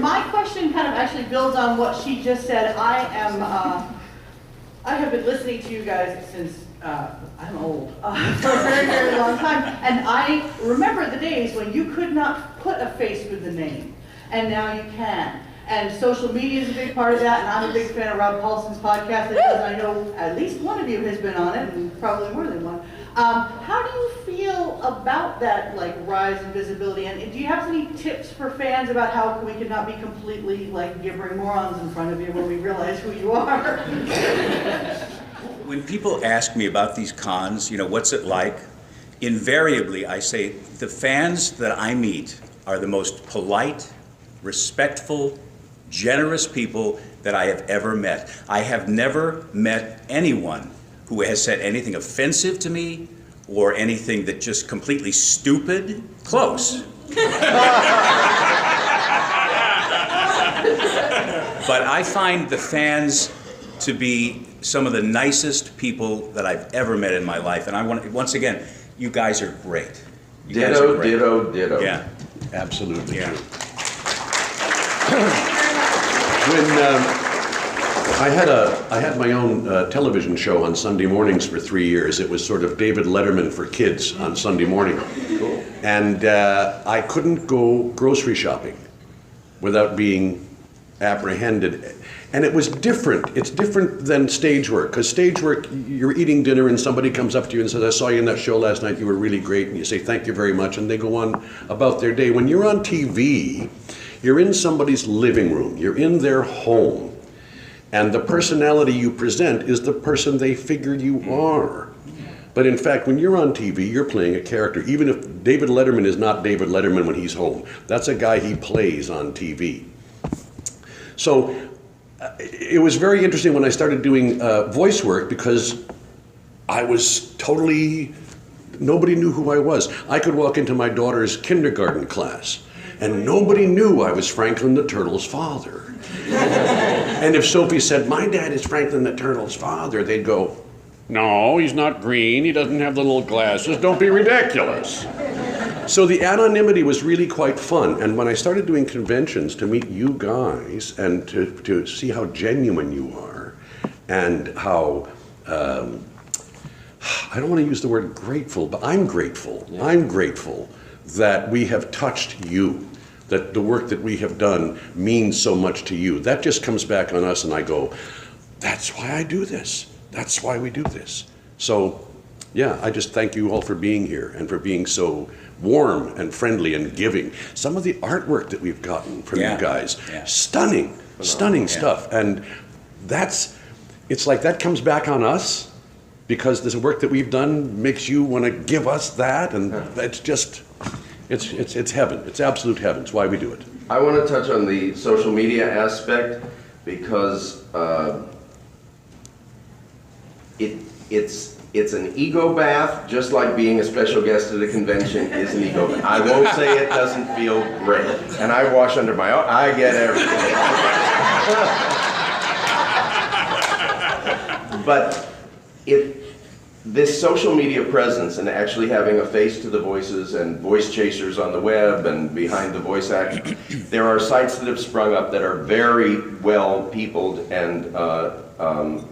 My question kind of actually builds on what she just said. I have been listening to you guys since I'm old, for a very, very long time. And I remember the days when you could not put a face with the name, and now you can. And social media is a big part of that, and I'm a big fan of Rob Paulson's podcast, because I know at least one of you has been on it, and probably more than one. How do you feel about that, like, rise in visibility? And do you have any tips for fans about how we can not be completely, like, gibbering morons in front of you when we realize who you are? When people ask me about these cons, you know, what's it like? Invariably, I say the fans that I meet are the most polite, respectful, generous people that I have ever met. I have never met anyone who has said anything offensive to me or anything that just completely stupid. Close. But I find the fans to be some of the nicest people that I've ever met in my life. And I want, once again, you guys are great. Ditto, ditto, ditto. Yeah. Absolutely Yeah. true. When I had my own television show on Sunday mornings for 3 years. It was sort of David Letterman for kids on Sunday morning. Cool. And I couldn't go grocery shopping without being apprehended. And it was different. It's different than stage work, because stage work, you're eating dinner and somebody comes up to you and says, I saw you in that show last night, you were really great, and you say, thank you very much, and they go on about their day. When you're on TV, you're in somebody's living room, you're in their home, and the personality you present is the person they figure you are. But in fact, when you're on TV, you're playing a character. Even if David Letterman is not David Letterman when he's home, that's a guy he plays on TV. So it was very interesting when I started doing voice work, because I was totally, nobody knew who I was. I could walk into my daughter's kindergarten class and nobody knew I was Franklin the Turtle's father. And if Sophie said, my dad is Franklin the Turtle's father, they'd go, no, he's not green, he doesn't have the little glasses, don't be ridiculous. So the anonymity was really quite fun. And when I started doing conventions, to meet you guys and to see how genuine you are, and how, I don't want to use the word grateful, but I'm grateful. Yeah. I'm grateful that we have touched you, that the work that we have done means so much to you. That just comes back on us, and I go, that's why I do this. That's why we do this. So, yeah, I just thank you all for being here and for being so warm and friendly and giving. Some of the artwork that we've gotten from you guys, stunning, stunning stuff. And it's like that comes back on us, because this work that we've done makes you want to give us that, and it's just, it's heaven. It's absolute heaven. It's why we do it. I want to touch on the social media aspect, because it's an ego bath, just like being a special guest at a convention is an ego bath. I won't say it doesn't feel great, and I wash under my own, I get everything. But this social media presence and actually having a face to the voices and voice chasers on the web and behind the voice act, there are sites that have sprung up that are very well peopled, and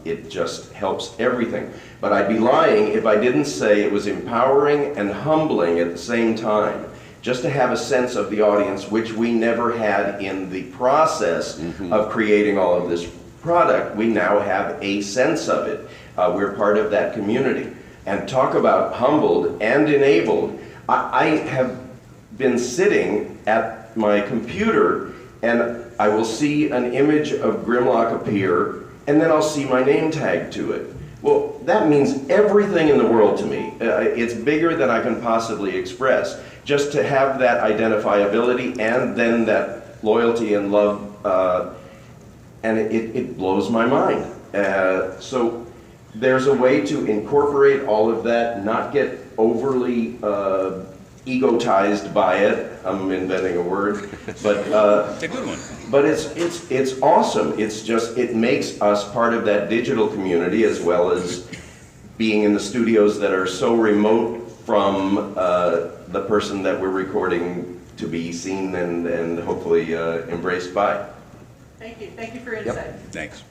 it just helps everything. But I'd be lying if I didn't say it was empowering and humbling at the same time, just to have a sense of the audience, which we never had in the process of creating all of this product. We now have a sense of it. We're part of that community. And talk about humbled and enabled. I have been sitting at my computer, and I will see an image of Grimlock appear, and then I'll see my name tagged to it. Well, that means everything in the world to me. It's bigger than I can possibly express. Just to have that identifiability and then that loyalty and love, and it blows my mind. So there's a way to incorporate all of that, not get overly egotized by it. I'm inventing a word, but It's a good one. But it's awesome. It's just, it makes us part of that digital community, as well as being in the studios that are so remote from the person that we're recording to be seen and hopefully embraced by. Thank you for your insight. Thanks.